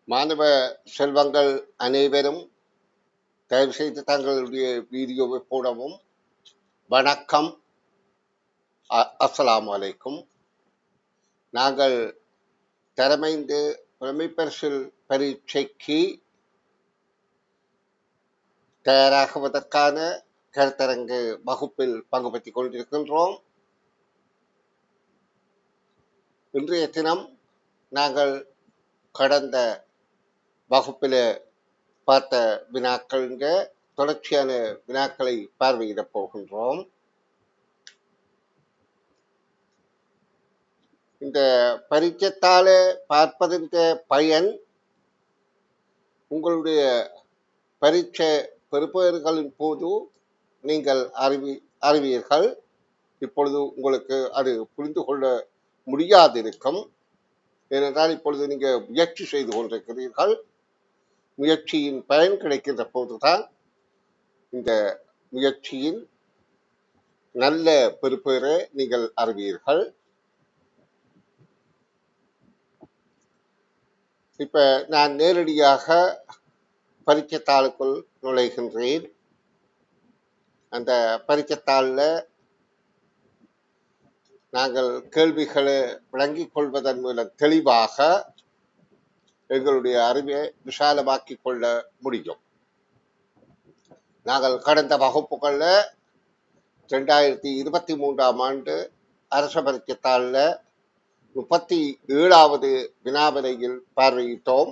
மாணவ செல்வங்கள் அனைவரும் தயவுசெய்து தங்களுடைய வீடியோவை போடவும். வணக்கம், அஸ்ஸலாமு அலைக்கும். நாங்கள் தரமைந்து புலமைப்பரிசில் பரீட்சைக்கு தயாராகுவதற்கான கருத்தரங்கு வகுப்பில் பங்கு பெற்றுக் கொண்டிருக்கின்றோம். இன்றைய தினம் நாங்கள் கடந்த வகுப்பில் பார்த்த வினாக்களுங்க தொடர்ச்சியான வினாக்களை பார்வையிடப் போகின்றோம். இந்த பரீட்சைத்தாள பார்ப்பதன் பயன் உங்களுடைய பரீட்சை பெறுபவர்களின் போது நீங்கள் அறிவீர்கள். இப்பொழுது உங்களுக்கு அது புரிந்து கொள்ள முடியாதிருக்கும். ஏனென்றால் இப்பொழுது நீங்கள் முயற்சி செய்து கொண்டிருக்கிறீர்கள். முயற்சியின் பயன் கிடைக்கின்ற போதுதான் இந்த முயற்சியின் நல்ல பெறுபேறை நீங்கள் அறிவீர்கள். இப்ப நான் நேரடியாக பரீட்சைத்தாளுக்குள் நுழைகின்றேன். அந்த பரீட்சைத்தாளில் நாங்கள் கேள்விகளை விளங்கிக் கொள்வதன் மூலம் தெளிவாக எங்களுடைய அறிவை விசாலமாக்கிக் கொள்ள முடியும். நாங்கள் கடந்த வகுப்புகளில் 2023ஆம் ஆண்டு அரச பரீட்சைத்தாளில் 37வது வினாவினையில் பார்வையிட்டோம்.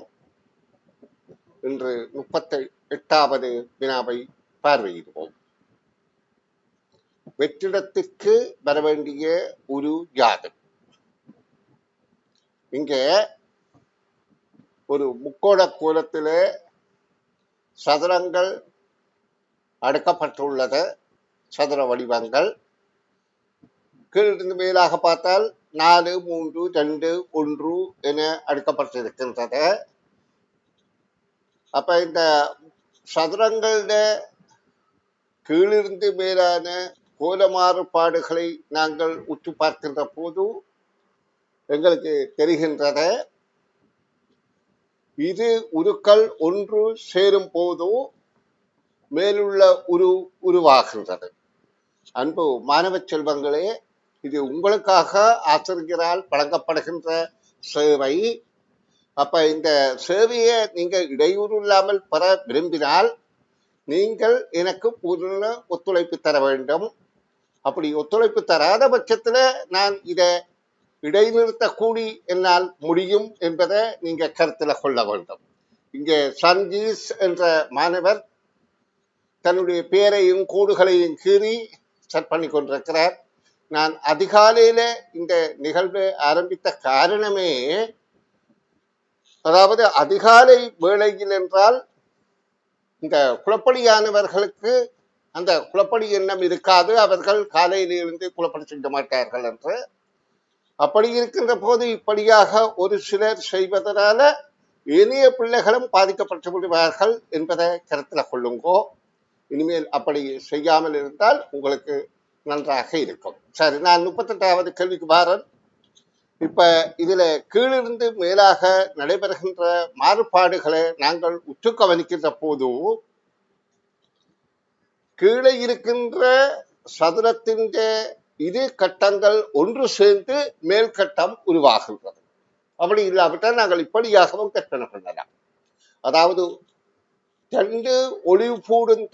இன்று 38வது வினாவை பார்வையிடுவோம். வெற்றிடத்திற்கு வர வேண்டிய ஒரு யாது? இங்கே ஒரு முக்கோண கோலத்திலே சதுரங்கள் அடுக்கப்பட்டுள்ளது. சதுர வடிவங்கள் கீழிருந்து மேலாக பார்த்தால் 4, 3, 2, 1 என அடுக்கப்பட்டிருக்கின்றது. அப்ப இந்த சதுரங்கள கீழிருந்து மேலான கோல மாறுபாடுகளை நாங்கள் உற்று பார்க்கின்ற போது எங்களுக்கு தெரிகின்றது, இரு உருக்கள் ஒன்று சேரும் போது மேலுள்ள உருவாகின்றது. அன்பு மாணவ செல்வங்களே, இது உங்களுக்காக ஆசிரியரால் வழங்கப்படுகின்ற சேவை. அப்ப இந்த சேவையை நீங்கள் இடையூறு இல்லாமல் பெற விரும்பினால் நீங்கள் எனக்கு பூர்ண ஒத்துழைப்பு தர வேண்டும். அப்படி ஒத்துழைப்பு தராத பட்சத்தில் நான் இதை இடைநிறுத்தக்கூடி என்னால் முடியும் என்பதை நீங்க கருத்தில் கொள்ள வேண்டும். இங்கே சங்கீஸ் என்ற மாணவர் தன்னுடைய பெயரையும் கோடுகளையும் கீறி செட் பண்ணி கொண்டிருக்கிறார். நான் அதிகாலையில இந்த நிகழ்வை ஆரம்பித்த காரணமே, அதாவது அதிகாலை வேளையில் என்றால் இந்த குளப்படியானவர்களுக்கு அந்த குளப்படி எண்ணம் இருக்காது, அவர்கள் காலையிலிருந்து குளப்படி செய்ய மாட்டார்கள் என்று. அப்படி இருக்கின்ற போது இப்படியாக ஒரு சிலர் செய்வதனால இனிய பிள்ளைகளும் பாதிக்கப்பட்டு விடுவார்கள் என்பதை கருத்தில் கொள்ளுங்கோ. இனிமேல் அப்படி செய்யாமல் இருந்தால் உங்களுக்கு நன்றாக இருக்கும். சரி, நான் 38வது கேள்விக்கு வாரன். இப்ப இதுல கீழிருந்து மேலாக நடைபெறுகின்ற மாறுபாடுகளை நாங்கள் உற்று கவனிக்கின்ற போது கீழே இருக்கின்ற சதுரத்தின் இரு கட்டங்கள் ஒன்று சேர்ந்து மேல் கட்டம் உருவாகின்றது. அப்படி இல்லாவிட்டால் நாங்கள் இப்படியாகவும் கற்பனை பண்ணலாம். அதாவது 2 ஒளிவு கூடும்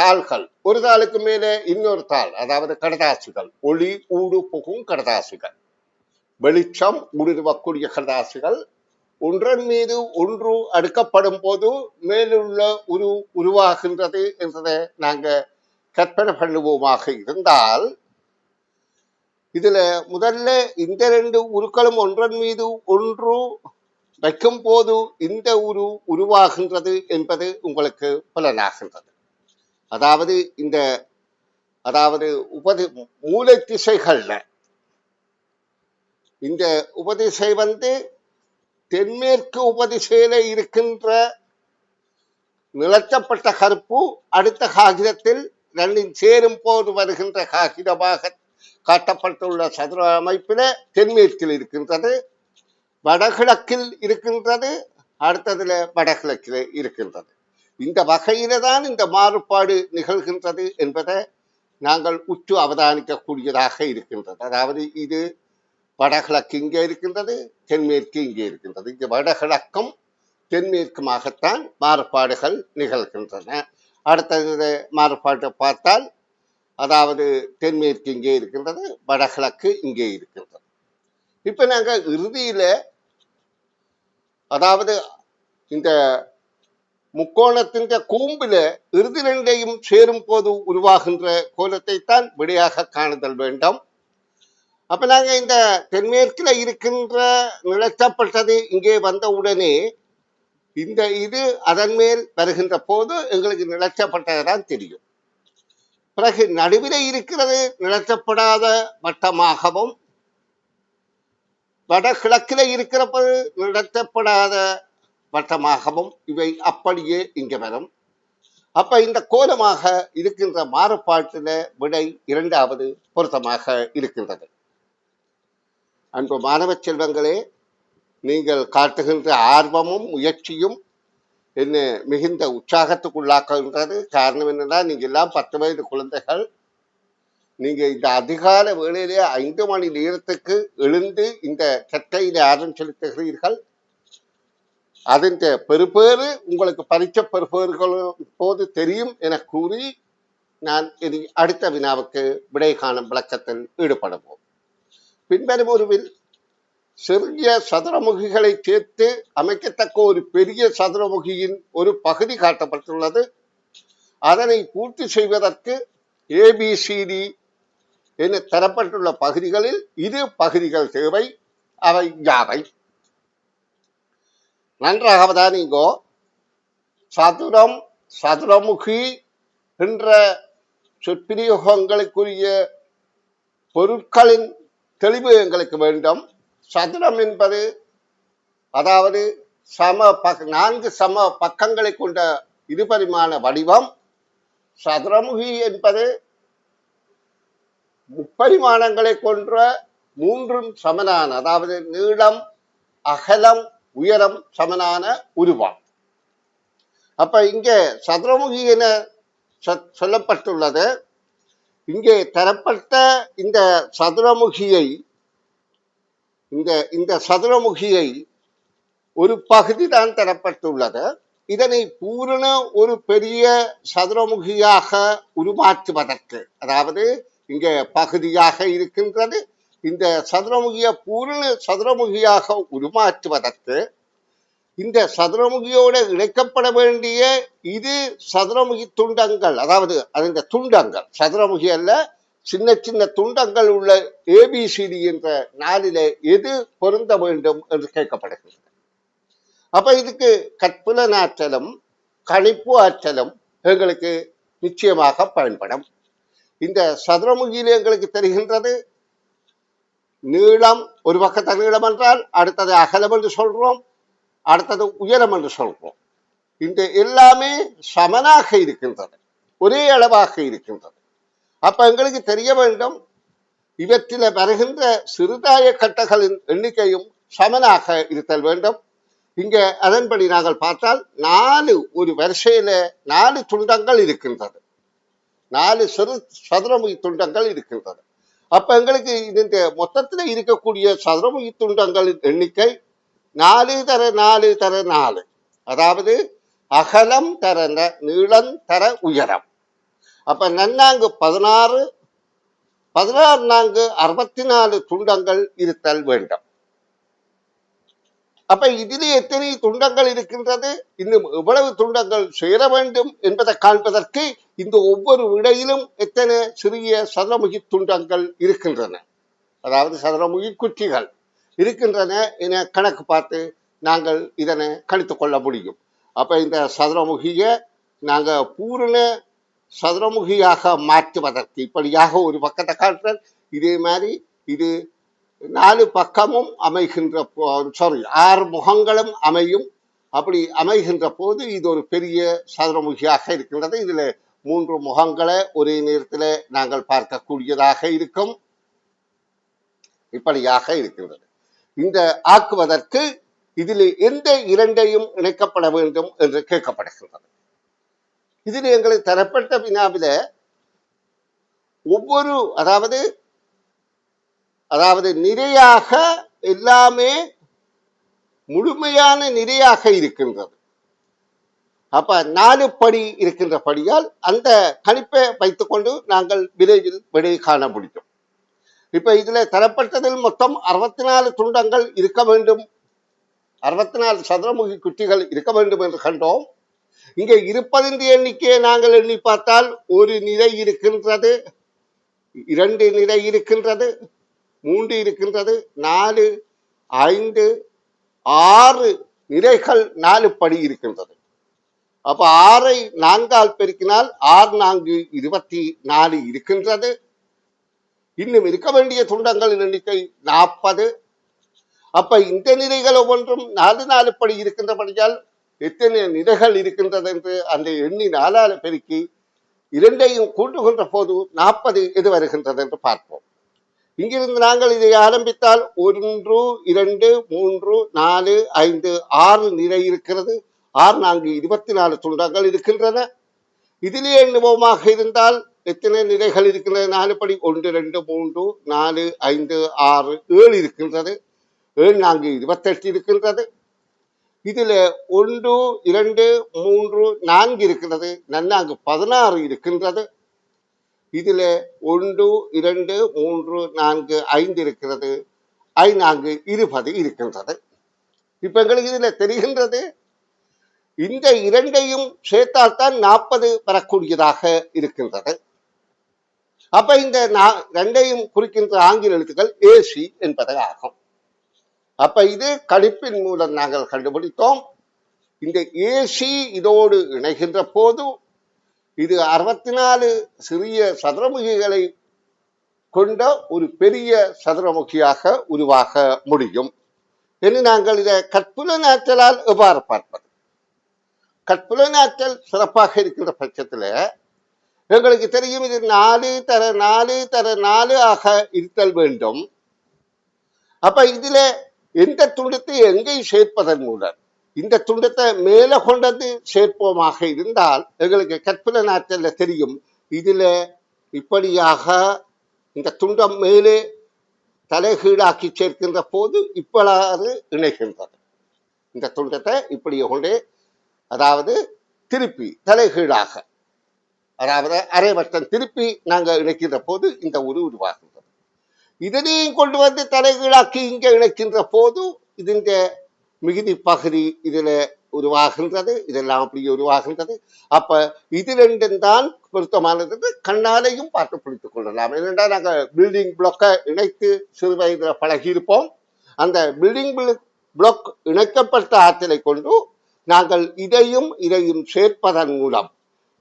தாள்கள், ஒரு தாளுக்கு மேலே இன்னொரு தாள், அதாவது கடதாசிகள், ஒளி ஊடு புகும் கடதாசிகள், வெளிச்சம் ஊடுருவக்கூடிய கடதாசிகள் ஒன்றன் மீது ஒன்று அடுக்கப்படும் போது மேலுள்ள உருவாகின்றது என்றதை நாங்க கற்பனை பண்ணுவோமாக இருந்தால், இதுல முதல்ல இந்த 2 உருக்களும் ஒன்றன் மீது ஒன்று வைக்கும் போது இந்த உருவாகின்றது என்பது உங்களுக்கு புலனாகின்றது. அதாவது மூலை திசைகள்ல இந்த உபதிசை தென்மேற்கு உபதிசையில இருக்கின்ற நிலத்தப்பட்ட கருப்பு அடுத்த காகிதத்தில் 2 சேரும் போது வருகின்ற காகிதமாக காட்டப்பட்டுள்ள சதுர அமைப்பில தென்மேற்கில் இருக்கின்றது. வடகிழக்கில் இருக்கின்றது அடுத்ததுல வடகிழக்கில் இருக்கின்றது. இந்த வகையில தான் இந்த மாறுபாடு நிகழ்கின்றது என்பதை நாங்கள் உற்று அவதானிக்கக்கூடியதாக இருக்கின்றது. அதாவது இது வடகிழக்கு இங்கே இருக்கின்றது, தென்மேற்கு இங்கே இருக்கின்றது. இங்கே வடகிழக்கும் தென்மேற்குமாகத்தான் மாறுபாடுகள் நிகழ்கின்றன. அடுத்தது மாறுபாட்டை பார்த்தால், அதாவது தென்மேற்கு இங்கே இருக்கின்றது, வடகிழக்கு இங்கே இருக்கின்றது. இப்ப நாங்க இறுதியில, அதாவது இந்த முக்கோணத்தின் கூம்பில இறுதி ரெண்டையும் சேரும் போது உருவாகின்ற கோலத்தை தான் விடையாக காணுதல் வேண்டும். அப்ப நாங்க இந்த தென்மேற்குல இருக்கின்ற நிலத்தப்பட்டது இங்கே வந்த உடனே இந்த இது அதன் மேல் வருகின்ற போது எங்களுக்கு நிலச்சப்பட்டதான் தெரியும். பிறகு நடுவில் இருக்கிறது நிலச்சப்படாத வட்டமாகவும், வடகிழக்கில் இருக்கிறப்பது நிலத்தப்படாத வட்டமாகவும் இவை அப்படியே இங்க வரும். அப்ப இந்த கோலமாக இருக்கின்ற மாறுபாட்டில விடை இரண்டாவது பொருத்தமாக இருக்கின்றது. அன்பு மாணவ செல்வங்களே, நீங்கள் காட்டுகின்ற ஆர்வமும் முயற்சியும் என்ன மிகுந்த உற்சாகத்துக்குள்ளாக்குகின்றது. காரணம் என்னன்னா, நீங்க எல்லாம் 10 வயது குழந்தைகள். நீங்க இந்த அதிகால வேளையிலே 5 மணி நேரத்துக்கு எழுந்து இந்த கற்கையில ஆர்வம் செலுத்துகிறீர்கள். அதன் பெறுபேறு உங்களுக்கு பரிச்ச பெறுபேறுகளும் போது தெரியும் என கூறி நான் அடுத்த வினாவுக்கு விடை காணும் விளக்கத்தில் ஈடுபடுவோம். பின்வரும் ஒருவில் சிறிய சதுரமுகிகளை சேர்த்து அமைக்கத்தக்க ஒரு பெரிய சதுரமுகியின் ஒரு பகுதி காட்டப்பட்டுள்ளது. அதனை பூர்த்தி செய்வதற்கு ஏபிசிடி என தரப்பட்டுள்ள பகுதிகளில் இரு பகுதிகள் தேவை. அவை யாவை? நன்றாக அவதானிங்கோ. சதுரம், சதுரமுகி என்ற சொற்பிரயோகங்களுக்குரிய பொருட்களின் தெளிவு எங்களுக்கு வேண்டும். சதுரம் என்பது அதாவது 4 சம பக்கங்களை கொண்ட இருபரிமாண வடிவம். சதுரமுகி என்பது முப்பரிமாணங்களை கொன்ற 3 சமனான, அதாவது நீளம், அகலம், உயரம் சமனான உருவம். அப்ப இங்கே சதுரமுகி என சொல்லப்பட்டுள்ளது. இங்கே தரப்பட்ட இந்த சதுரமுகியை ஒரு பகுதி தான் தரப்பட்டுள்ளது. இதனை பூரண ஒரு பெரிய சதுரமுகியாக உருமாற்றுவதற்கு, அதாவது இங்கே பகுதியாக இருக்கின்றது, இந்த சதுரமுகியை பூரண சதுரமுகியாக உருமாற்றுவதற்கு இந்த சதுரமுகியோடு இணைக்கப்பட வேண்டிய இது சதுரமுகி துண்டங்கள், அதாவது அந்த துண்டங்கள், சதுரமுகி அல்ல, சின்ன சின்ன துண்டங்கள் உள்ள ஏபிசிடி என்ற 4 எது பொருந்த வேண்டும் என்று கேட்கப்படுகிறது. அப்ப இதுக்கு கற்புலனாற்றலும் கணிப்பு ஆற்றலும் எங்களுக்கு நிச்சயமாக பயன்படும். இந்த சதுரமுகியில் எங்களுக்கு தெரிகின்றது நீளம், ஒரு பக்கத்தை நீளம் என்றால் அடுத்தது அகலம் என்று சொல்றோம், அடுத்தது உயரம் என்று சொல்றோம். இந்த எல்லாமே சமனாக இருக்கின்றது, ஒரே அளவாக இருக்கின்றது. அப்ப எங்களுக்கு தெரிய வேண்டும், இவற்றில வருகின்ற சிறுதாய கட்டங்களின் எண்ணிக்கையும் சமனாக இருத்தல் வேண்டும். இங்க அதன்படி நாங்கள் பார்த்தால் 4 ஒரு வரிசையில 4 துண்டங்கள் இருக்கின்றது, 4 சிறு சதுரமுகி துண்டங்கள் இருக்கின்றது. அப்ப எங்களுக்கு இந்த மொத்தத்தில் இருக்கக்கூடிய சதுரமுகி துண்டங்களின் எண்ணிக்கை 4 தர 4 தர 4, அதாவது அகலம் தர நீளம் தர உயரம். அப்ப நன்னாங்கு 16, 16 நான்கு 64 துண்டங்கள் இருத்தல் வேண்டும். அப்ப இதிலே எத்தனை துண்டங்கள் இருக்கின்றது, இன்னும் எவ்வளவு துண்டங்கள் சேர வேண்டும் என்பதை காண்பதற்கு இந்த ஒவ்வொரு விடையிலும் எத்தனை சிறிய சதுரமுகி துண்டங்கள் இருக்கின்றன, அதாவது சதுரமுகி குற்றிகள் இருக்கின்றன என கணக்கு பார்த்து நாங்கள் இதனை கணித்துக் கொள்ள முடியும். அப்ப இந்த சதுரமுகியை நாங்க பூரண சதுரமுகியாக மாற்றுவதற்கு இப்படியாக ஒரு பக்கத்தை காட்டுறேன். இதே மாதிரி இது 4 பக்கமும் அமைகின்ற 6 முகங்களும் அமையும். அப்படி அமைகின்ற போது இது ஒரு பெரிய சதுரமுகியாக இருக்கின்றது. இதுல 3 முகங்களை ஒரே நேரத்தில் நாங்கள் பார்க்கக்கூடியதாக இருக்கும். இப்படியாக இருக்கின்றது. இந்த ஆக்குவதற்கு இதில் எந்த இரண்டையும் இணைக்கப்பட வேண்டும் என்று கேட்கப்படுகின்றது. இதில் எங்களுக்கு தரப்பட்ட வினாவில ஒவ்வொரு அதாவது நிறையாக எல்லாமே முழுமையான நிறையாக இருக்கின்றது. அப்ப 4 படி இருக்கின்ற படியால் அந்த கணிப்பை வைத்துக்கொண்டு நாங்கள் விரைவில் விடை காண முடியும். இப்ப இதுல தரப்பட்டதில் மொத்தம் 64 துண்டங்கள் இருக்க வேண்டும், 64 சதுரமுகி குட்டிகள் இருக்க வேண்டும் என்று கண்டோம். இங்கே இருப்பதின் எண்ணிக்கையை நாங்கள் எண்ணி பார்த்தால் ஒரு நிலை இருக்கின்றது, 2 நிலை இருக்கின்றது, 3 இருக்கின்றது, 4, 5, 6 நிலைகள் 4 படி இருக்கின்றது. அப்ப 6ஐ 4ஆல் பெருக்கினால் 6 4 24 இருக்கின்றது. இன்னும் இருக்க வேண்டிய துண்டங்களின் எண்ணிக்கை 40. அப்ப இந்த நிலைகள் ஒவ்வொன்றும் 4 படி இருக்கின்றபடியால் எத்தனை நிலைகள் இருக்கின்றது என்று அந்த எண்ணி 4ஆல் பெருக்கி 2ஐயும் கூட்டுகின்ற போது 40 எது வருகின்றது என்று பார்ப்போம். இங்கிருந்து நாங்கள் இதை ஆரம்பித்தால் 1 2 3 4 5 6 நிலை இருக்கிறது. 6 4 24 துண்டங்கள் இருக்கின்றன. இதிலே எண்ணுவோமாக இருந்தால் எத்தனை நிலைகள் இருக்கின்றன? 4 படி 1 2 3 4 5 6 7 இருக்கின்றது. 7 4 28 இருக்கின்றது. இதுல 1 2 3 4 இருக்கிறது. நன்னாங்கு 16 இருக்கின்றது. இதுல 1 2 3 4 5 இருக்கிறது. 5 4 20 இருக்கின்றது. இப்ப எங்களுக்கு இதுல தெரிகின்றது இந்த இரண்டையும் சேர்த்தால்தான் 40 வரக்கூடியதாக இருக்கின்றது. அப்ப இந்த 2ஐயும் குறிக்கின்ற ஆங்கில எழுத்துக்கள் ஏசி என்பது ஆகும். அப்ப இது கணிப்பின் மூலம் நாங்கள் கண்டுபிடித்தோம். இந்த ஏசி இதோடு இணைகின்ற போது இது 64 சிறிய சதுரமுகிகளை கொண்ட ஒரு பெரிய சதுரமுகியாக உருவாக முடியும் என்று நாங்கள் இதை கற்புலனாற்றலால் எவ்வாறு பார்ப்பது? கற்புலனாற்றல் சிறப்பாக இருக்கின்ற பட்சத்துல எங்களுக்கு தெரியும் இது 4 தர 4 தர 4 ஆக இருத்தல் வேண்டும். அப்ப இதுல எந்த துண்டத்தை எங்கே சேர்ப்பதன் மூலம் இந்த துண்டத்தை மேல கொண்டது சேர்ப்போமாக இருந்தால் எங்களுக்கு கற்புலனாற்றல்ல தெரியும். இதுல இப்படியாக இந்த துண்டம் மேலே தலைகீழாக்கி சேர்க்கின்ற போது இப்பளாறு இணைகின்றது. இந்த துண்டத்தை இப்படியே கொண்டே திருப்பி தலைகீழாக அரைவட்டம் திருப்பி நாங்கள் இணைக்கின்ற போது இந்த உருவாகின்றது. இதனையும் கொண்டு வந்து தலைகீழாக்கி இங்க இணைக்கின்ற போது இதுங்க மிகுதி பகுதி இதுல உருவாகின்றது. இதெல்லாம் அப்படியே உருவாகின்றது. அப்ப இது ரெண்டும் தான் பொருத்தமானது. கண்ணாலையும் பார்த்து பிடித்துக் கொள்ளலாம். ஏனென்றால் நாங்கள் பில்டிங் பிளாக்கை இணைத்து சிறு வயதுல பழகியிருப்போம். அந்த பில்டிங் பிளாக் இணைக்கப்பட்ட ஆற்றலை கொண்டு நாங்கள் இதையும் சேர்ப்பதன் மூலம்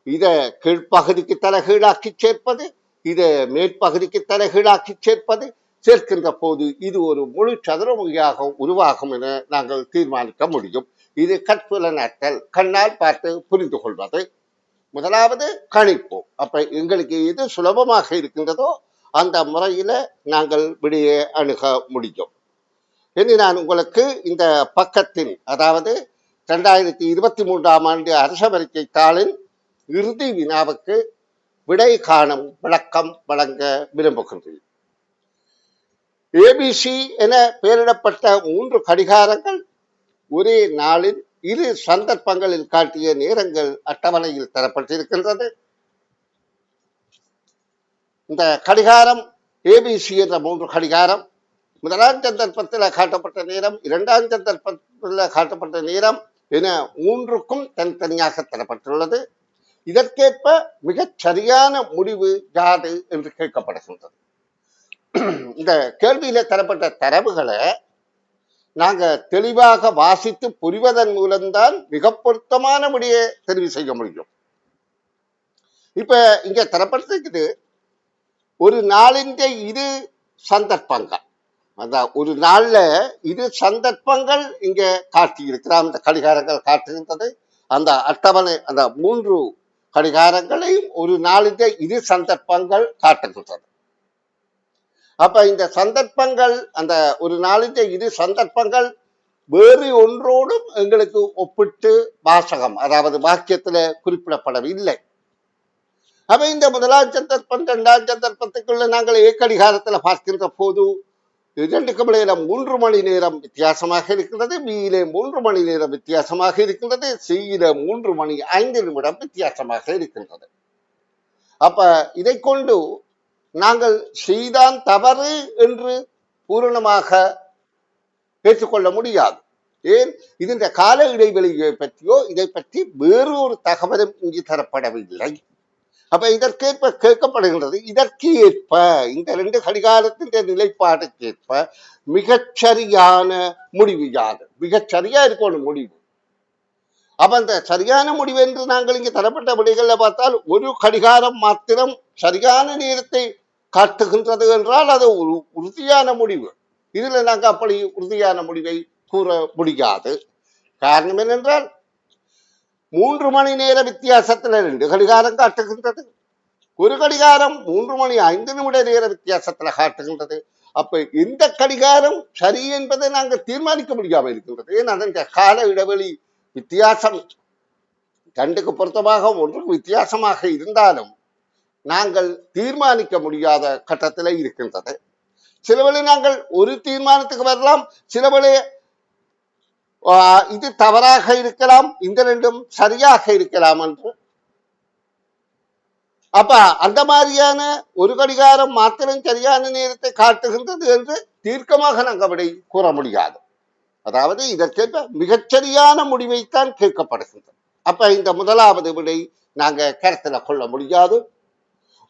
இதை கீழ்ப்பகுதிக்கு தலைகீழாக்கி சேர்ப்பது, இதை மேற்பகுதிக்கு தலைகீழாக்கி சேர்ப்பது, சேர்க்கின்ற போது இது ஒரு முழு சதுரமுகியாக உருவாகும் என நாங்கள் தீர்மானிக்க முடியும். இது கற்புலனாற்றல், கண்ணால் பார்த்து புரிந்து கொள்வது. முதலாவது கணிப்பு. அப்ப எங்களுக்கு எது சுலபமாக இருக்கின்றதோ அந்த முறையில நாங்கள் விடையை அணுக முடியும். இனி நான் உங்களுக்கு இந்த பக்கத்தின் 2023ஆம் ஆண்டு அரச பரீட்சை தாளின் இறுதி வினாவுக்கு விடை காணும் விளக்கம் வழங்க விரும்புகின்றேன். ஏபிசி என பெயரிடப்பட்ட 3 கடிகாரங்கள் ஒரே நாளில் 2 சந்தர்ப்பங்களில் காட்டிய நேரங்கள் அட்டவணையில் தரப்பட்டிருக்கின்றது. இந்த கடிகாரம் ஏபிசி என்ற 3 கடிகாரம் முதலாம் சந்தர்ப்பத்தில் காட்டப்பட்ட நேரம், 2ஆம் சந்தர்ப்பத்தில் காட்டப்பட்ட நேரம் என 3க்கும் தனித்தனியாக தரப்பட்டுள்ளது. இதற்கேற்ப மிகச் சரியான முடிவு யாது என்று கேட்கப்படுகின்றது. இந்த கேள்வியில தரப்பட்ட தரவுகளை நாங்க தெளிவாக வாசித்து புரிவதன் மூலம்தான் மிக பொருத்தமான முடியை தெரிவு செய்ய முடியும். இப்ப இங்க தரப்பட்டிருக்குது ஒரு நாளின் 2 சந்தர்ப்பங்கள். ஒரு நாள்ல 2 சந்தர்ப்பங்கள் இங்க காட்டி இருக்கிறார். அந்த கடிகாரங்கள் காட்டுகின்றது. அந்த அட்டவணை அந்த 3 கடிகாரங்களையும் ஒரு நாளின் 2 சந்தர்ப்பங்கள் காட்டுகின்றது. அப்ப இந்த சந்தர்ப்பங்கள் அந்த ஒரு நாளின் 2 சந்தர்ப்பங்கள் வேறு ஒன்றோடும் எங்களுக்கு ஒப்பிட்டு வாசகம் அதாவது வாக்கியத்துல குறிப்பிடப்படவில்லை. அப்ப இந்த முதலாம் சந்தர்ப்பம் இரண்டாம் சந்தர்ப்பத்துக்குள்ள நாங்கள் ஏக்கடிகாரத்துல பார்க்கின்ற போது இரண்டுக்கும் இடையில 3 மணி நேரம் வித்தியாசமாக இருக்கிறது, பியிலே 3 மணி நேரம் வித்தியாசமாக இருக்கின்றது, சியில 3 மணி 5 நிமிடம் வித்தியாசமாக இருக்கின்றது. அப்ப இதை கொண்டு நாங்கள் செய்தான் தவறு என்று பூரணமாக ஏற்றுக்கொள்ள முடியாது. ஏன், இதன் கால இடைவெளியை பற்றியோ இதை பற்றி வேறு ஒரு தகவலும் இங்கு தரப்படவில்லை. அப்ப இதற்கேற்ப கேட்கப்படுகின்றது, இதற்கு ஏற்ப இந்த 2 கடிகாரத்தின் நிலைப்பாடுக்கு ஏற்ப மிகச்சரியான முடிவு யாது? மிகச்சரியா இருக்கணும் முடிவு. அப்ப அந்த சரியான முடிவு என்று நாங்கள் இங்கு தரப்பட்ட விடைகள்ல பார்த்தால் ஒரு கடிகாரம் மாத்திரம் சரியான நேரத்தை காட்டுகின்றது என்றால் அது ஒரு உறுதியான முடிவு. இதுல நாங்கள் அப்படி உறுதியான முடிவை கூற முடியாது. காரணம் என்னென்றால் 3 மணி நேர வித்தியாசத்துல 2 கடிகாரம் காட்டுகின்றது, ஒரு கடிகாரம் 3 மணி 5 நிமிட நேர வித்தியாசத்துல காட்டுகின்றது. அப்ப எந்த கடிகாரம் சரி என்பதை நாங்கள் தீர்மானிக்க முடியாமல் இருக்கின்றது. ஏன், அதன் கால இடைவெளி வித்தியாசம் 2க்கு பொருத்தமாக 1க்கு வித்தியாசமாக இருந்தாலும் நாங்கள் தீர்மானிக்க முடியாத கட்டத்தில் இருக்கின்றது. சிலவேளை நாங்கள் ஒரு தீர்மானத்துக்கு வரலாம், சிலவேளை இது தவறாக இருக்கலாம், இந்த 2ம் சரியாக இருக்கலாம் என்று. அப்ப அந்த மாதிரியான ஒரு கடிகாரம் மாத்திரம் சரியான நேரத்தை காட்டுகின்றது என்று தீர்க்கமாக நாங்கள் விடை கூற முடியாது. அதாவது இதற்கேற்ப மிகச்சரியான முடிவைத்தான் கேட்கப்படுகின்றது. அப்ப இந்த முதலாவது விடை நாங்க கருத்துல கொள்ள முடியாது.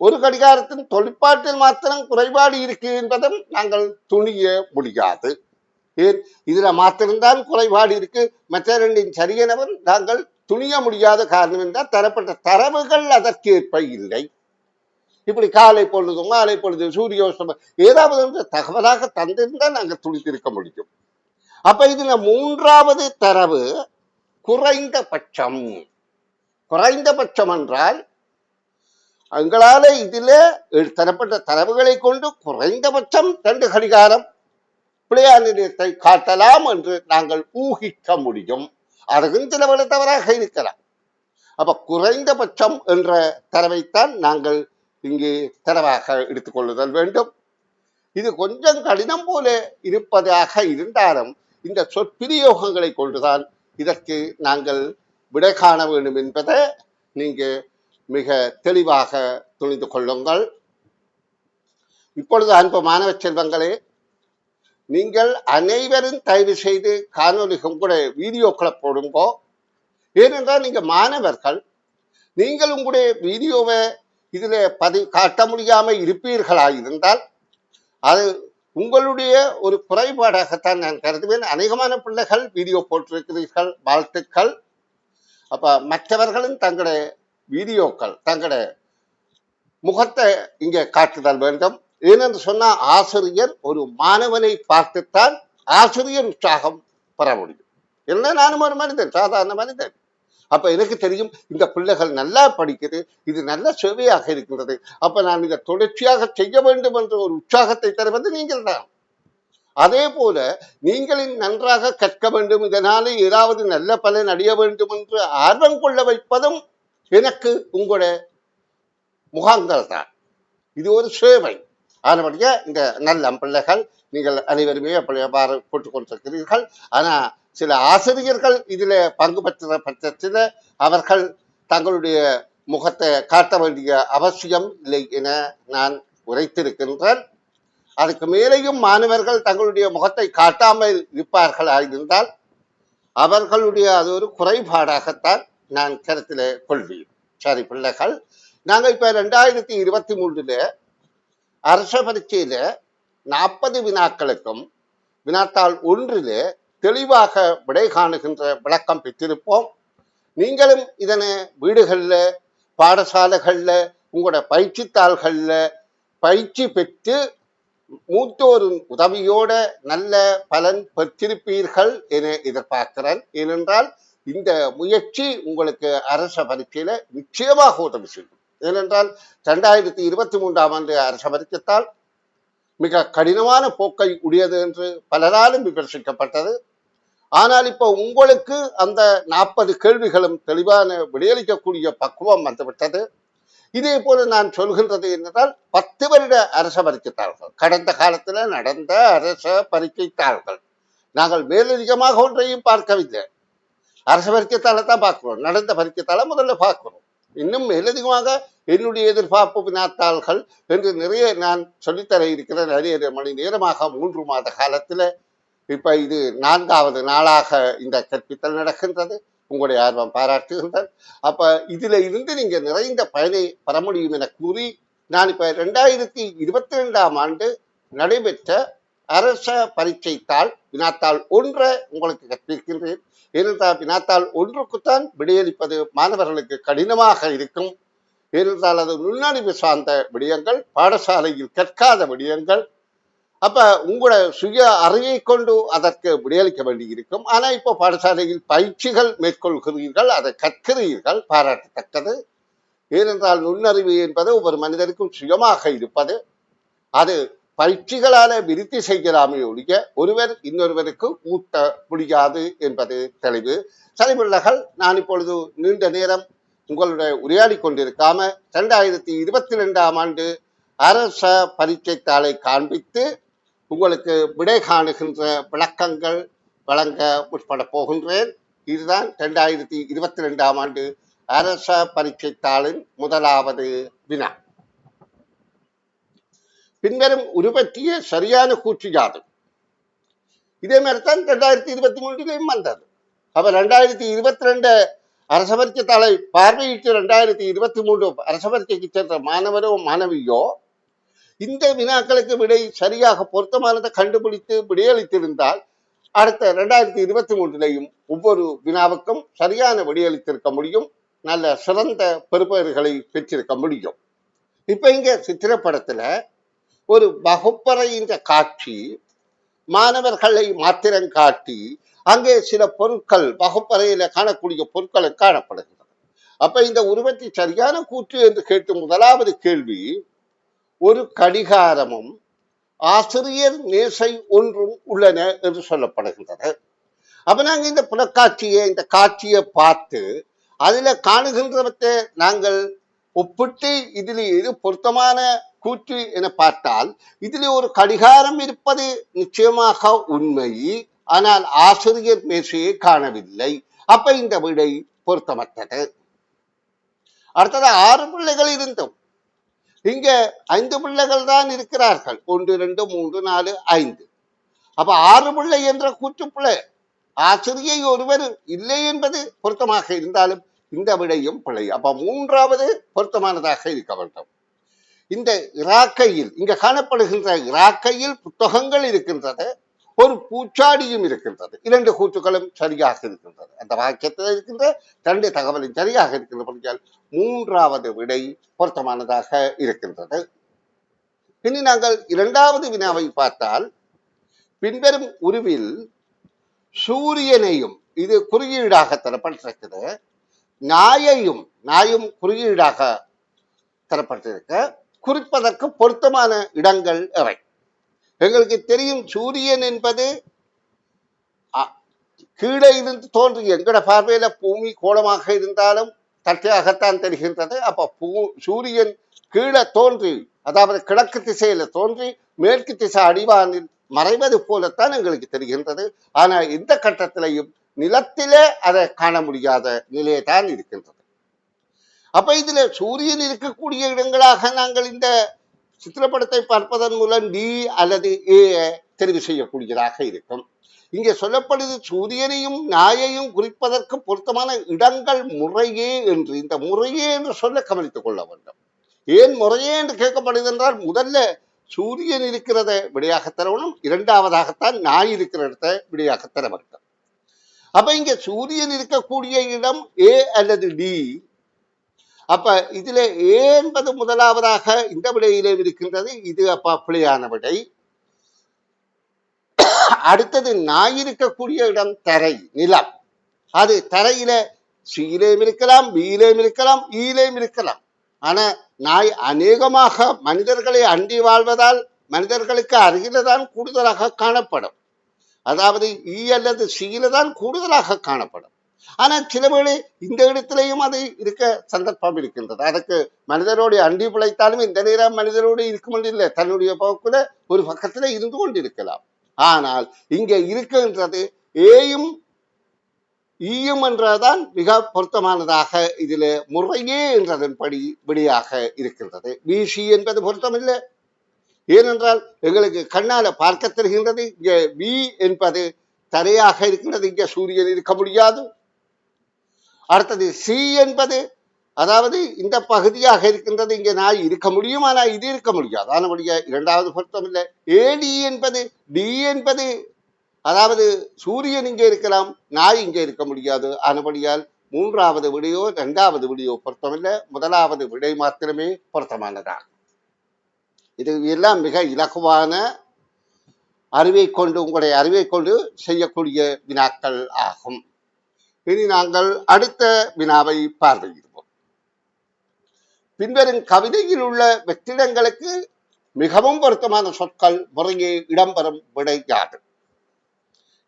ஒரு கடிகாரத்தின் தொழிற்பாட்டில் மாத்திரம் குறைபாடு இருக்கு என்பதும் நாங்கள் துணிய முடியாது. ஏன், இதுல மாத்திரம்தான் குறைபாடு இருக்கு, மற்ற 2ன் சரியெனவும் நாங்கள் துணிய முடியாத காரணம் என்றால் தரப்பட்ட தரவுகள் அதற்கேற்ப இல்லை. இப்படி காலை பொழுது மாலை பொழுது சூரியோஸ்தமம் ஏதாவது ஒன்று தகவலாக தந்திருந்தால் நாங்கள் துணித்திருக்க முடியும். அப்ப இதுல 3வது தரவு குறைந்தபட்சம். குறைந்தபட்சம் என்றால் எங்களால இதுல தரப்பட்ட தரவுகளை கொண்டு குறைந்தபட்சம் 2 கடிகாரம் பிழையான நேரத்தை காட்டலாம் என்று நாங்கள் ஊகிக்க முடியும். அதுவும் சில தவறாக இருக்கலாம். அப்ப குறைந்தபட்சம் என்ற தரவைத்தான் நாங்கள் இங்கே தரவாக எடுத்துக்கொள்ளுதல் வேண்டும். இது கொஞ்சம் கடினம் போல இருப்பதாக இருந்தாலும் இந்த சொற்பிரயோகங்களை கொண்டுதான் இதற்கு நாங்கள் விடை காண வேண்டும் என்பதை நீங்க மிக தெளிவாக துணிந்து கொள்ளுங்கள். இப்பொழுது அன்பு மாணவ செல்வங்களே, நீங்கள் அனைவரும் தயவு செய்து காணொலிக்கும் கூட வீடியோக்களை போடுங்கோ. ஏனென்றால் நீங்க மாணவர்கள், நீங்கள் உங்களுடைய வீடியோவை இதுல காட்ட முடியாம இருப்பீர்களாயிருந்தால் அது உங்களுடைய ஒரு குறைபாடாகத்தான் நான் கருதுவேன். அநேகமான பிள்ளைகள் வீடியோ போட்டிருக்கிறீர்கள், வாழ்த்துக்கள். அப்ப மற்றவர்களும் தங்களுடைய வீடியோக்கள் தங்களுடைய முகத்தை இங்கே காட்டுதல் வேண்டும். ஏனென்று சொன்னா ஆசிரியர் ஒரு மாணவனை பார்த்துத்தான் ஆசிரியர் உற்சாகம் பெற முடியும். என்ன, நானும் ஒரு மனிதன், சாதாரண மனிதன். அப்ப எனக்கு தெரியும் இந்த பிள்ளைகள் நல்லா படிக்குது, இது நல்ல சேவையாக இருக்கின்றது, அப்ப நான் இதை தொடர்ச்சியாக செய்ய வேண்டும் என்ற ஒரு உற்சாகத்தை தருவது நீங்கள் தான். அதே போல நீங்களின் நன்றாக கற்க வேண்டும், இதனாலே ஏதாவது நல்ல பலன் அடைய வேண்டும் என்று ஆர்வம் கொள்ள வைப்பதும் எனக்கு உங்களுடைய முகாங்கள் தான். இது ஒரு சேவை. ஆனபடியா இந்த நல்ல பிள்ளைகள் நீங்கள் அனைவருமே அப்படி போட்டுக் கொண்டிருக்கிறீர்கள். ஆனா சில ஆசிரியர்கள் இதுல பங்கு பெற்ற பட்சத்தில் அவர்கள் தங்களுடைய முகத்தை காட்ட வேண்டிய அவசியம் இல்லை என நான் உரைத்திருக்கின்றேன். அதுக்கு மேலேயும் மாணவர்கள் தங்களுடைய முகத்தை காட்டாமல் இருப்பார்களாயிருந்தால் அவர்களுடைய அது ஒரு குறைபாடாகத்தான் நான் கருத்தில் கொள்வேன். சரி பிள்ளைகள், நாங்கள் இப்ப 2023 அரச பரீட்சையில 40 வினாக்களுக்கும் வினாத்தாள் 1 தெளிவாக விடை காணுகின்ற விளக்கம் பெற்றிருப்போம். நீங்களும் இதனை வீடுகள்ல, பாடசாலைகள்ல, உங்களோட பயிற்சித்தாள்கள்ல பயிற்சி பெற்று மூத்தோரின் உதவியோட நல்ல பலன் பெற்றிருப்பீர்கள் என எதிர்பார்க்கிறேன். ஏனென்றால் இந்த முயற்சி உங்களுக்கு அரச பரீட்சையில நிச்சயமாக உதவி செய்யும். ஏனென்றால் 2023ஆம் ஆண்டு அரச பரீட்சைத்தால் மிக கடினமான போக்கை உடையது என்று பலராலும் விமர்சிக்கப்பட்டது. ஆனால் இப்ப உங்களுக்கு அந்த 40 கேள்விகளும் தெளிவான விடையளிக்கக்கூடிய பக்குவம் வந்துவிட்டது. இதே போல நான் சொல்கின்றது என்னென்றால் 10 வருட அரச பரீட்சைத்தாள்கள், கடந்த காலத்தில் நடந்த அரச பரீட்சைத்தாள்கள், நாங்கள் மேலதிகமாக ஒன்றையும் பார்க்கவில்லை. அரச பரீட்சைத்தாளை தான் பார்க்கிறோம், நடந்த பரீட்சைத்தாளை முதல்ல பார்க்கிறோம். இன்னும் மேலதிகமாக என்னுடைய எதிர்பார்ப்பு வினாத்தாள்கள் என்று நிறைய நான் சொல்லித்தர இருக்கிற நிறைய மணி நேரமாக 3 மாத காலத்தில் இப்ப இது 4வது நாளாக இந்த கற்பித்தல் நடக்கின்றது. உங்களுடைய ஆர்வம் பாராட்டுகின்றேன். அப்ப இதுல இருந்து நீங்க நிறைந்த பயனை பெற முடியும் என கூறி, நான் இப்ப 2022ஆம் ஆண்டு நடைபெற்ற அரச பரீட்சைத்தாள் வினாத்தாள் 1 உங்களுக்கு கற்பிக்கின்றேன். ஏனென்றால் வினாத்தாள் 1க்குத்தான் விடையளிப்பது மாணவர்களுக்கு கடினமாக இருக்கும். ஏனென்றால் அது நுண்ணறிவு சார்ந்த விடயங்கள், பாடசாலையில் கற்காத விடயங்கள். அப்ப உங்களோட சுய அறிவை கொண்டு அதற்கு விடையளிக்க வேண்டியிருக்கும். ஆனா இப்போ பாடசாலையில் பயிற்சிகள் மேற்கொள்கிறீர்கள், அதை கற்கிறீர்கள், பாராட்டத்தக்கது. ஏனென்றால் நுண்ணறிவு என்பது ஒவ்வொரு மனிதருக்கும் சுயமாக இருப்பது. அது பயிற்சிகளால விருத்தி செய்யலாமே ஒழிய ஒருவர் இன்னொருவருக்கு ஊட்ட முடியாது என்பது தெளிவு. சரிபிள்ளைகள், நான் இப்பொழுது நீண்ட நேரம் உங்களுடைய உரையாடி கொண்டிருக்காம 2022ஆம் ஆண்டு அரச பரீட்சைத்தாளை காண்பித்து உங்களுக்கு விடை காணுகின்ற விளக்கங்கள் வழங்க முற்பட போகின்றேன். இதுதான் 2022ஆம் ஆண்டு அரச பரீட்சைத்தாளின் 1வது வினா. பின்வரும் உருப்பற்றிய சரியான கூற்று யாது? இதே மாதிரி தான் 2023 வந்தது. அப்ப 2022 அரச பரீட்சைத்தாளை பார்வையிட்டு 2023 அரச பரீட்சைக்கு சென்ற மாணவரோ மாணவியோ இந்த வினாக்களுக்கு விடை சரியாக பொருத்தமானதை கண்டுபிடித்து விடையளித்திருந்தால் அடுத்த 2023 ஒவ்வொரு வினாவுக்கும் சரியான விடையளித்திருக்க முடியும். நல்ல சிறந்த பெறுபேறுகளை பெற்றிருக்க முடியும். இப்ப இங்க சித்திரப்படத்துல ஒரு வகுப்பறையின் காட்சி, மாணவர்களை மாத்திரம் காட்டி அங்கே சில பொருட்கள் வகுப்பறையில காணக்கூடிய பொருட்களை காணப்படுகின்றன. அப்ப இந்த உருவத்தை சரியான கூற்று என்று கேட்டு 1வது கேள்வி, ஒரு கடிகாரமும் ஆசிரியர் மேசை ஒன்றும் உள்ளன என்று சொல்லப்படுகின்றது. அப்ப நாங்க இந்த புலக்காட்சியை, இந்த காட்சியை பார்த்து அதுல காணுகின்றவற்றை நாங்கள் ஒப்பிட்டு இதில் எது பொருத்தமான கூற்று என பார்த்தால் இதில் ஒரு கடிகாரம் இருப்பது நிச்சயமாக உண்மை. ஆனால் ஆசிரியர் மேசையை காணவில்லை. அப்ப இந்த விடை பொருத்தமற்றது. அடுத்தது 6 பிள்ளைகள் இருந்தும் இங்க 5 பிள்ளைகள் தான் இருக்கிறார்கள். 1 2 3 4 5. அப்ப 6 பிள்ளை என்ற கூற்று பிள்ளை. ஆசிரியை ஒருவர் இல்லை என்பது பொருத்தமாக இருந்தாலும் இந்த விடையும் பிழை. அப்ப 3வது பொருத்தமானதாக இருக்க வேண்டும். இந்த இராக்கையில் இங்க காணப்படுகின்ற இராக்கையில் புத்தகங்கள் இருக்கின்றது, ஒரு பூச்சாடியும் இருக்கின்றது. 2 கூற்றுகளும் சரியாக இருக்கின்றது. அந்த வாக்கியத்தில் இருக்கின்ற 2 தகவலும் சரியாக இருக்கின்றபடியால் 3வது விடை பொருத்தமானதாக இருக்கின்றது. இனி நாங்கள் 2வது வினாவை பார்த்தால், பின்வரும் உருவில் சூரியனையும், இது குறியீடாக தரப்பட்டிருக்கிறது, நாயும் குறியீடாக தரப்பட்டிருக்க குறிப்பதற்கு பொருத்தமான இடங்கள் எவை? எங்களுக்கு தெரியும் சூரியன் என்பது கீழே இருந்து தோன்றி, எங்கட பார்வையில பூமி கோளமாக இருந்தாலும் தட்டையாகத்தான் தெரிகின்றது. அப்ப சூரியன் கீழே தோன்றி, அதாவது கிழக்கு திசையில தோன்றி மேற்கு திசை அடிவானில் மறைவது போலத்தான் எங்களுக்கு தெரிகின்றது. ஆனா இந்த கட்டத்திலையும் நிலத்திலே அதை காண முடியாத நிலையை தான் இருக்கின்றது. அப்ப இதுல சூரியன் இருக்கக்கூடிய இடங்களாக நாங்கள் இந்த சித்திரப்படத்தை பார்ப்பதன் மூலம் டி அல்லது ஏ தெரிவு செய்யக்கூடியதாக இருக்கும். இங்கே சொல்லப்படுது சூரியனையும் நாயையும் குறிப்பதற்கு பொருத்தமான இடங்கள் முறையே என்று. இந்த முறையே என்று சொல்ல கவனித்துக் கொள்ள வேண்டும். ஏன் முறையே என்று கேட்கப்படுது என்றால், முதல்ல சூரியன் இருக்கிறத விடையாக தரணும், 2வதாகத்தான் நாய் இருக்கிற இடத்தை விடையாக தர வேண்டும். அப்ப இங்க சூரியன் இருக்கக்கூடிய இடம் ஏ அல்லது டி. அப்ப இதுல ஏ என்பது முதலாவதாக இந்த விடையிலே இருக்கின்றது. இது அப்ப பிழையான விடை. அடுத்தது நாய் இருக்கக்கூடிய இடம் தரை, நிலம். அது தரையில சியிலேயும் இருக்கலாம், பியிலேயும் இருக்கலாம், ஈலேயும் இருக்கலாம். ஆனா நாய் அநேகமாக மனிதர்களை அண்டி வாழ்வதால் மனிதர்களுக்கு அருகில்தான் கூடுதலாக காணப்படும். அதாவது ஈ அல்லது சீல தான் கூடுதலாக காணப்படும். ஆனால் சில வேளை இந்த இடத்திலேயும் அது இருக்க சந்தர்ப்பம் இருக்கின்றது. அதற்கு மனிதரோடு அண்டி பிழைத்தாலும் இந்த நேரம் மனிதரோடு இருக்கும் இல்லை, தன்னுடைய போக்குல ஒரு பக்கத்துல இருந்து கொண்டிருக்கலாம். ஆனால் இங்க இருக்கின்றது ஏயும் ஈயும் என்றதான் மிக பொருத்தமானதாக இதில் முறையே என்றதன்படி விடியாக இருக்கின்றது. பிசி என்பது பொருத்தமில்லை. ஏனென்றால் எங்களுக்கு கண்ணால பார்க்க தெரிகின்றது. இங்கே வி என்பது தரையாக இருக்கின்றது, இங்கே சூரியன் இருக்க முடியாது. அடுத்தது சி என்பது அதாவது இந்த பகுதியாக இருக்கின்றது, இங்கே நாய் இருக்க முடியும், ஆனால் இது இருக்க முடியாது. ஆனபடியா இரண்டாவது பொருத்தம் இல்லை. ஏடி என்பது டி என்பது அதாவது சூரியன் இங்கே இருக்கலாம், நாய் இங்கே இருக்க முடியாது. ஆனபடியால் மூன்றாவது விடையோ இரண்டாவது விடையோ பொருத்தமில்லை, முதலாவது விடை மாத்திரமே பொருத்தமானதாக. இது எல்லாம் மிக இலகுவான அறிவை கொண்டு உங்களுடைய அறிவை கொண்டு செய்யக்கூடிய வினாக்கள் ஆகும். இனி நாங்கள் அடுத்த வினாவை பார்வையிடுவோம். பின்வரும் கவிதையில் உள்ள வெற்றிடங்களுக்கு மிகவும் பொருத்தமான சொற்கள் முறையே இடம்பெறும் விடை யாது?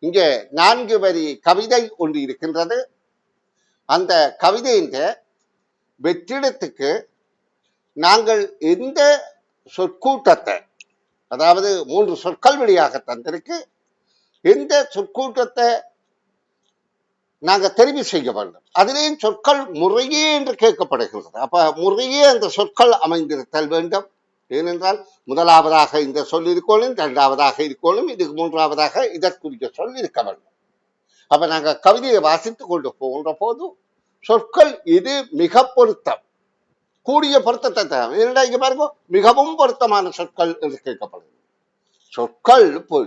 இங்கே 4 வரி கவிதை ஒன்று இருக்கின்றது. அந்த கவிதையின் வெற்றிடத்துக்கு நாங்கள் எந்த சொற்கூட்டத்தை, அதாவது 3 சொற்கள் வழியாக தந்திருக்கு, எந்த சொற்கூட்டத்தை நாங்கள் தெரிவு செய்ய வேண்டும். அதிலேயும் சொற்கள் முறையே என்று கேட்கப்படுகிறது. அப்ப முறையே அந்த சொற்கள் அமைந்திருத்தல் வேண்டும். ஏனென்றால் முதலாவதாக இந்த சொல் இருக்கணும், இரண்டாவதாக இருக்கணும், இதுக்கு மூன்றாவதாக இதற்குரிய சொல் இருக்க வேண்டும். அப்ப நாங்கள் கவிதையை வாசித்துக் கொண்டு போகின்ற போது சொற்கள் இது மிக பொருத்தம், கூடிய பொருத்தத்தை தரும். ஏனென்றால் இங்க பாருங்க, மிகவும் பொருத்தமான சொற்கள் என்று கேட்கப்படுகிறது. சொற்கள்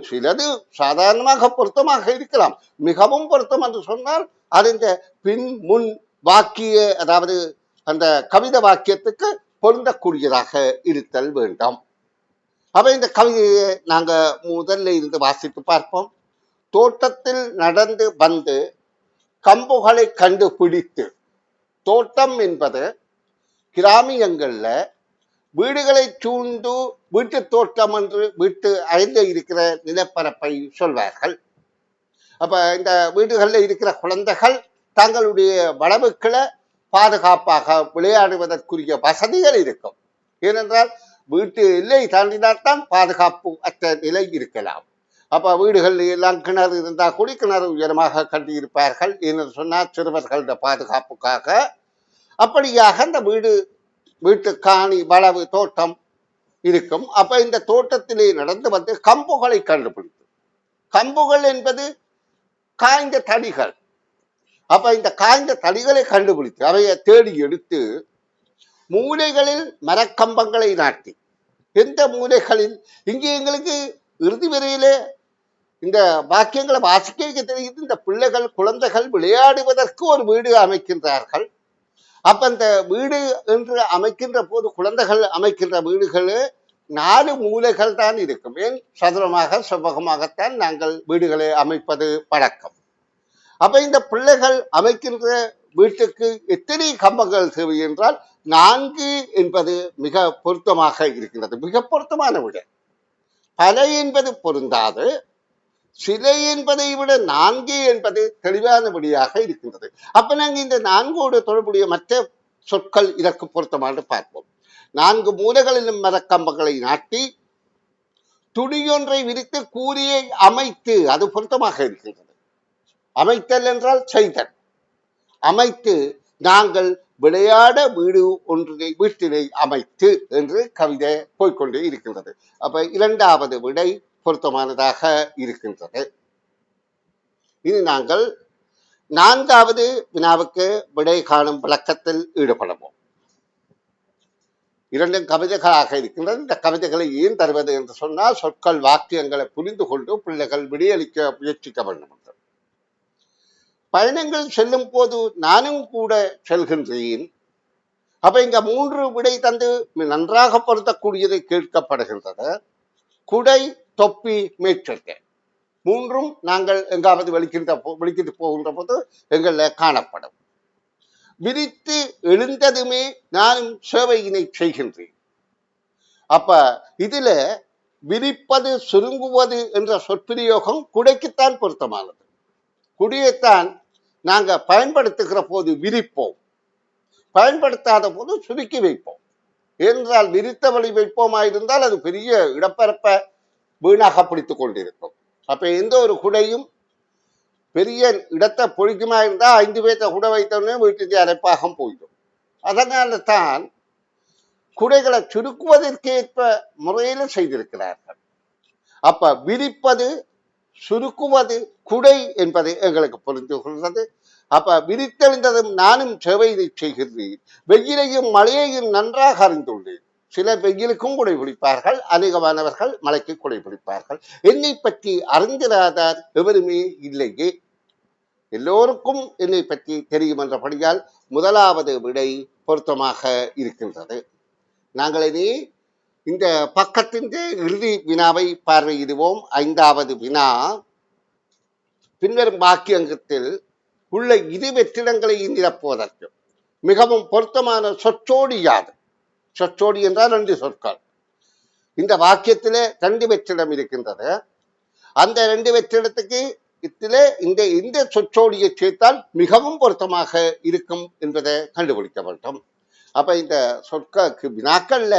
சிலது சாதாரணமாக பொருத்தமாக இருக்கலாம், மிகவும் பொருத்தம் என்று சொன்னால் அது இந்த பின் முன் வாக்கிய, அதாவது அந்த கவிதை வாக்கியத்துக்கு பொருந்தக்கூடியதாக இருத்தல் வேண்டும். அப்ப இந்த கவிதையை நாங்க முதல்ல இருந்து வாசித்து பார்ப்போம். தோட்டத்தில் நடந்து வந்து கம்புகளை கண்டுபிடித்து. தோட்டம் என்பது கிராமியங்கள்ல வீடுகளை சூழ்ந்து வீட்டு தோட்டம் என்று வீட்டு அறைந்து இருக்கிற நிலப்பரப்பை சொல்வார்கள். அப்ப இந்த வீடுகளில் இருக்கிற குழந்தைகள் தங்களுடைய வளவுக்களை பாதுகாப்பாக விளையாடுவதற்குரிய வசதிகள் இருக்கும். ஏனென்றால் வீட்டு எல்லை தாண்டினால்தான் பாதுகாப்பு அற்ற நிலை இருக்கலாம். அப்ப வீடுகள் எல்லாம் கிணறு இருந்தால் கூட கிணறு உயரமாக கட்டியிருப்பார்கள். என்று சொன்னால் சிறுவர்கள பாதுகாப்புக்காக. அப்படியாக அந்த வீட்டு காணி வளவு தோட்டம் இருக்கும். அப்ப இந்த தோட்டத்திலே நடந்து வந்து கம்புகளை கண்டுபிடித்து. கம்புகள் என்பது காய்ந்த தடிகள். அப்ப இந்த காய்ந்த தடிகளை கண்டுபிடித்து அவையை தேடி எடுத்து மூலைகளில் மரக்கம்பங்களை நாட்டி. எந்த மூலைகளில்? இங்கே எங்களுக்கு இறுதி வரையிலே இந்த வாக்கியங்களை வாசிக்க தெரியுது. இந்த பிள்ளைகள் குழந்தைகள் விளையாடுவதற்கு ஒரு வீடு அமைக்கின்றார்கள். அப்ப இந்த வீடு என்று அமைக்கின்ற போது குழந்தைகள் அமைக்கின்ற வீடுகள் 4 மூலைகள் தான் இருக்கும். ஏன் சதுரமாக செவ்வகமாகத்தான் நாங்கள் வீடுகளை அமைப்பது பழக்கம். அப்ப இந்த பிள்ளைகள் அமைக்கின்ற வீட்டுக்கு எத்தனை கம்பங்கள் தேவை என்றால் 4 என்பது மிக பொருத்தமாக இருக்கிறது. மிக பொருத்தமான விட பல என்பது பொருந்தாது, சிலை என்பதை விட 4 என்பது தெளிவானபடியாக இருக்கின்றது. அப்ப நாங்கள் இந்த 4ஓடு தொடர்புடைய மற்ற சொற்கள் இதற்கு பொருத்தமாக பார்ப்போம். 4 மூலைகளிலும் மரக்கம்பங்களை நாட்டி துணியொன்றை விரித்து கூரியை அமைத்து. அது பொருத்தமாக இருக்கின்றது. அமைத்தல் என்றால் செய்தல். அமைத்து நாங்கள் விளையாட வீடு ஒன்றினை வீட்டினை அமைத்து என்று கவிதை போய்கொண்டே இருக்கின்றது. அப்ப இரண்டாவது விடை பொருத்தமானதாக இருக்கின்றது. இனி நாங்கள் 4வது வினாவுக்கு விடை காணும் விளக்கத்தில் ஈடுபடுவோம். 2 கவிதைகளாக இருக்கின்றது. இந்த கவிதைகளை ஏன் தருவது என்று சொன்னால் சொற்கள் வாக்கியங்களை புரிந்து கொண்டு பிள்ளைகள் விடையளிக்க முயற்சிக்க வேண்டும். பயணங்கள் செல்லும் போது நானும் கூட செல்கின்றேன். அப்ப இங்க 3 விடை தந்து நன்றாக பொருத்தக்கூடியதை கேட்கப்படுகின்றது. குடை, தொப்பி, மேற்சட்டை 3ம் நாங்கள் எங்காவது வெளிக்கிட்டு போகின்ற போது எங்கள காணப்படும். விரித்து எழுந்ததுமே நானும் சேவையினை செய்கின்றேன். அப்ப இதுல விரிப்பது சுருங்குவது என்ற சொற்பிரயோகம் குடைக்குத்தான் பொருத்தமானது. குடியைத்தான் நாங்க பயன்படுத்துகிற போது விரிப்போம், பயன்படுத்தாத போது சுருக்கி வைப்போம். ஏனென்றால் விரித்த வழி வைப்போமாயிருந்தால் அது பெரிய இடப்பரப்ப வீணாக பிடித்துக் கொண்டிருக்கும். அப்ப எந்த ஒரு குடையும் பெரிய இடத்தை பொழிக்குமா இருந்தா 5 பேர்த்த குடை வைத்தோடனே வீட்டுக்கு அரைப்பாகம் போயிடும். அதனால தான் குடைகளை சுருக்குவதற்கேற்ப முறையில செய்திருக்கிறார்கள். அப்ப விரிப்பது சுருக்குவது குடை என்பது எங்களுக்கு புரிந்து கொள்கிறது. அப்ப விரித்தெழுந்ததும் நானும் சேவை செய்கிறேன், வெயிலையும் மழையையும் நன்றாக அறிந்துள்ளேன். சிலர் வெயிலுக்கும் குடை பிடிப்பார்கள், அநேகமானவர்கள் மழைக்கு குடை பிடிப்பார்கள். என்னை பற்றி அறிந்திராதார் எவருமே இல்லையே, எல்லோருக்கும் என்னை பற்றி தெரியும் என்றபடியால் முதலாவது விடை பொருத்தமாக இருக்கின்றது. நாங்கள் இனி இந்த பக்கத்தின் இறுதி வினாவை பார்வையிடுவோம். 5வது வினா, பின்வரும் வாக்கியத்தில் உள்ள இரு வெற்றிடங்களை நிரப்புவதற்கு மிகவும் பொருத்தமான சொற்றோடி யாது? சொற்றோடி என்றால் 2 சொற்கள். இந்த வாக்கியத்திலே 2 வெற்றிடம் இருக்கின்றது. அந்த 2 வெற்றிடத்துக்கு இந்த சொற்றோடியை சேர்த்தால் மிகவும் பொருத்தமாக இருக்கும் என்பதை கண்டுபிடிக்க வேண்டும். அப்ப இந்த சொற்களுக்கு வினாக்கள்ல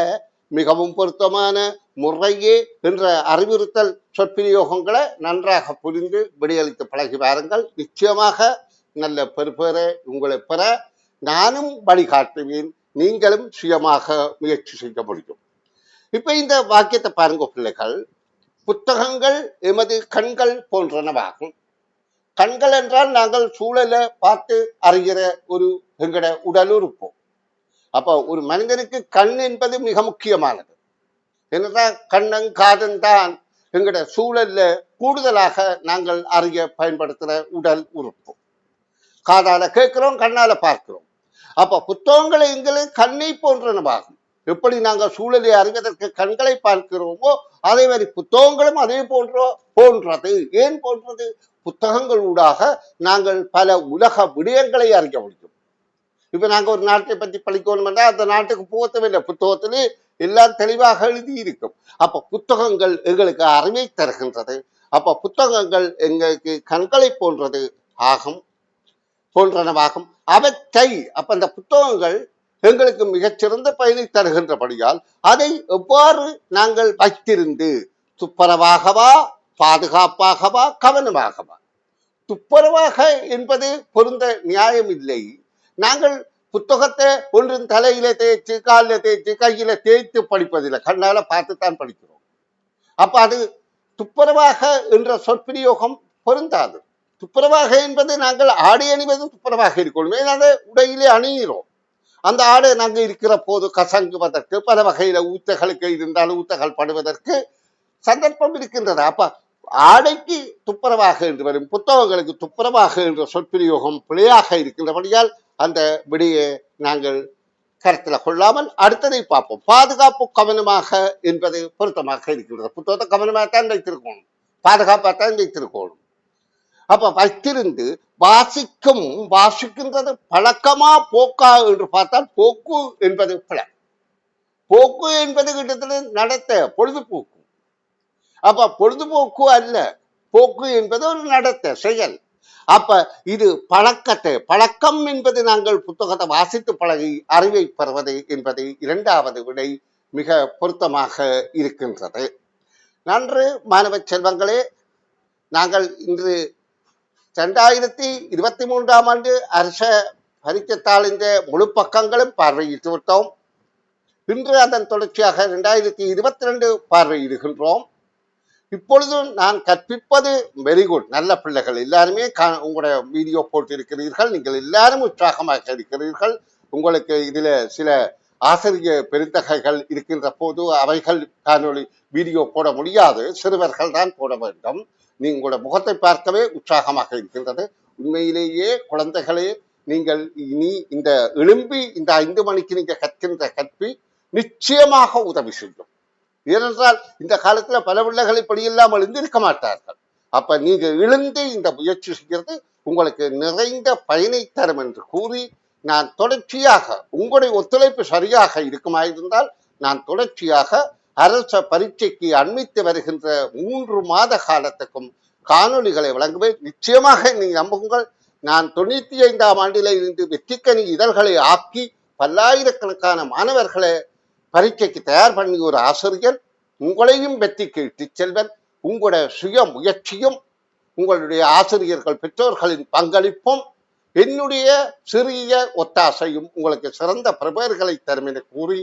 மிகவும் பொருத்தமான முறையே என்ற அறிவுறுத்தல் சொற்பிரயோகங்களை நன்றாக புரிந்து விடையளித்து பழகி வாருங்கள். நிச்சயமாக நல்ல பெறுபேற உங்களை பெற நானும் வழிகாட்டுவேன், நீங்களும் சுயமாக முயற்சி செய்ய முடியும். இப்ப இந்த வாக்கியத்தை பாருங்க பிள்ளைகள். புத்தகங்கள் எமது கண்கள் போன்றனவாகும். கண்கள் என்றால் நாங்கள் சூழலை பார்த்து அறிகிற ஒரு எங்கட உடல் உறுப்பு. அப்ப ஒரு மனிதனுக்கு கண் என்பது மிக முக்கியமானது. என்னதான் கண்ணன் காதன் தான் எங்கட சூழல்ல கூடுதலாக நாங்கள் அறிய பயன்படுத்துகிற உடல் உறுப்பு. காதால கேட்கிறோம், கண்ணால பார்க்கிறோம். அப்ப புத்தகங்களை எங்களுக்கு கண்ணை போன்றனவாகும். எப்படி நாங்கள் சூழலை அறிவதற்கு கண்களை பார்க்கிறோமோ அதே மாதிரி புத்தகங்களும் அதே போன்றது. ஏன் போன்றது? புத்தகங்கள் ஊடாக நாங்கள் பல உலக விடயங்களை அறிய முடியும். இப்ப நாங்க ஒரு நாட்டை பற்றி படிக்கணும்னா அந்த நாட்டுக்கு போகவில்லை, புத்தகத்திலே எல்லாம் தெளிவாக எழுதி இருக்கும். அப்ப புத்தகங்கள் எங்களுக்கு அறிவை தருகின்றது. அப்ப புத்தகங்கள் எங்களுக்கு கண்களை போன்றது போன்றனவாகும். அவற்றை அப்ப அந்த புத்தகங்கள் எங்களுக்கு மிகச்சிறந்த பயனை தருகின்றபடியால் அதை எவ்வாறு நாங்கள் வைத்திருந்து துப்புரவாகவா, பாதுகாப்பாகவா, கவனமாகவா? துப்புரவாக என்பது பொருந்த நியாயம் இல்லை. நாங்கள் புத்தகத்தை ஒன்றின் தலையில தேய்ச்சு, காலில் தேய்ச்சு, கையில தேய்த்து படிப்பதில்லை, கண்ணால பார்த்துத்தான் படிக்கிறோம். அப்ப அது துப்புரவாக என்ற சொற்பிரயோகம் பொருந்தாது. துப்புரவாக என்பது நாங்கள் ஆடை அணிவது துப்புரவாக இருக்கணும். அதை உடையிலே அணிகிறோம். அந்த ஆடை நாங்கள் இருக்கிற போது கசங்குவதற்கு பல வகையில ஊத்தகளுக்கு இருந்தாலும் ஊத்தகள் படுவதற்கு சந்தர்ப்பம் இருக்கின்றது. அப்ப ஆடைக்கு துப்புரவாக என்று வரும், புத்தகங்களுக்கு துப்புரவாக என்ற சொற்பிரயோகம் பிழையாக இருக்கின்றபடியால் அந்த விடையை நாங்கள் கருத்தில் கொள்ளாமல் அடுத்ததை பார்ப்போம். பாதுகாப்பு கவனமாக என்பது பொருத்தமாக இருக்கின்றது. புத்தகத்தை கவனமாகத்தான் வைத்திருக்கணும், பாதுகாப்பாகத்தான் வைத்திருக்கணும். அப்ப வைத்திருந்து வாசிக்கின்றது பழக்கமா போக்கா என்று பார்த்தால் போக்கு என்பது பிழை. போக்கு என்பது கிட்டத்தட்ட நடத்த பொழுதுபோக்கு. அப்ப பொழுதுபோக்கு அல்ல, போக்கு என்பது ஒரு நடத்த செயல். அப்ப இது பழக்கம் என்பது நாங்கள் புத்தகத்தை வாசித்து பழகி அறிவை பெறுவது என்பது 2வது விடை மிக பொருத்தமாக இருக்கின்றது. நன்று மாணவ செல்வங்களே, நாங்கள் இன்று 2023ஆம் ஆண்டு அரச பரீட்சைத்தாளின் முழு பக்கங்களும் பார்வையிட்டு விட்டோம். இன்று அதன் தொடர்ச்சியாக 2022 பார்வையிடுகின்றோம். இப்பொழுது நான் கற்பிப்பது வெரி குட், நல்ல பிள்ளைகள் எல்லாருமே உங்களுடைய வீடியோ போட்டிருக்கிறீர்கள். நீங்கள் எல்லாரும் உற்சாகமாக இருக்கிறீர்கள். உங்களுக்கு இதுல சில ஆசிரியர் பெருந்தகைகள் இருக்கின்ற போது அவைகள் காணொலி வீடியோ போட முடியாது, சிறுவர்கள் தான் போட வேண்டும். உங்களோட முகத்தை பார்க்கவே உற்சாகமாக இருக்கின்றது. உண்மையிலேயே குழந்தைகளே, நீங்கள் இனி இந்த எழும்பி இந்த 5 மணிக்கு நீங்க கற்கின்ற கற்பி நிச்சயமாக உதவி செய்யும். ஏனென்றால் இந்த காலத்துல பல பிள்ளைகள் இப்படியெல்லாம் எழுந்திருக்க மாட்டார்கள். அப்ப நீங்க எழுந்து இந்த முயற்சி செய்கிறது உங்களுக்கு நிறைந்த பயனை தரும் என்று கூறி, நான் தொடர்ச்சியாக உங்களுடைய ஒத்துழைப்பு சரியாக இருக்குமாயிருந்தால் நான் தொடர்ச்சியாக அரச பரீட்சைக்கு அண்மித்து வருகின்ற 3 மாத காலத்துக்கும் காணொளிகளை வழங்குவேன். நிச்சயமாக நீ நம்புங்கள், நான் 95ஆம் ஆண்டில இருந்து வெற்றிக்கனி இதழ்களை ஆக்கி பல்லாயிரக்கணக்கான மாணவர்களை பரீட்சைக்கு தயார் பண்ணி ஒரு ஆசிரியர். உங்களையும் வெற்றிக்கு இட்டுச் செல்வன். உங்களுடைய சுய முயற்சியும் உங்களுடைய ஆசிரியர்கள் பெற்றோர்களின் பங்களிப்பும் என்னுடைய சிறிய ஒத்தாசையும் உங்களுக்கு சிறந்த பிரபேர்களை தரும் என கூறி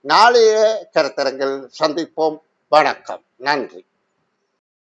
நாளைய கருத்தரங்கில் சந்திப்போம். வணக்கம். நன்றி.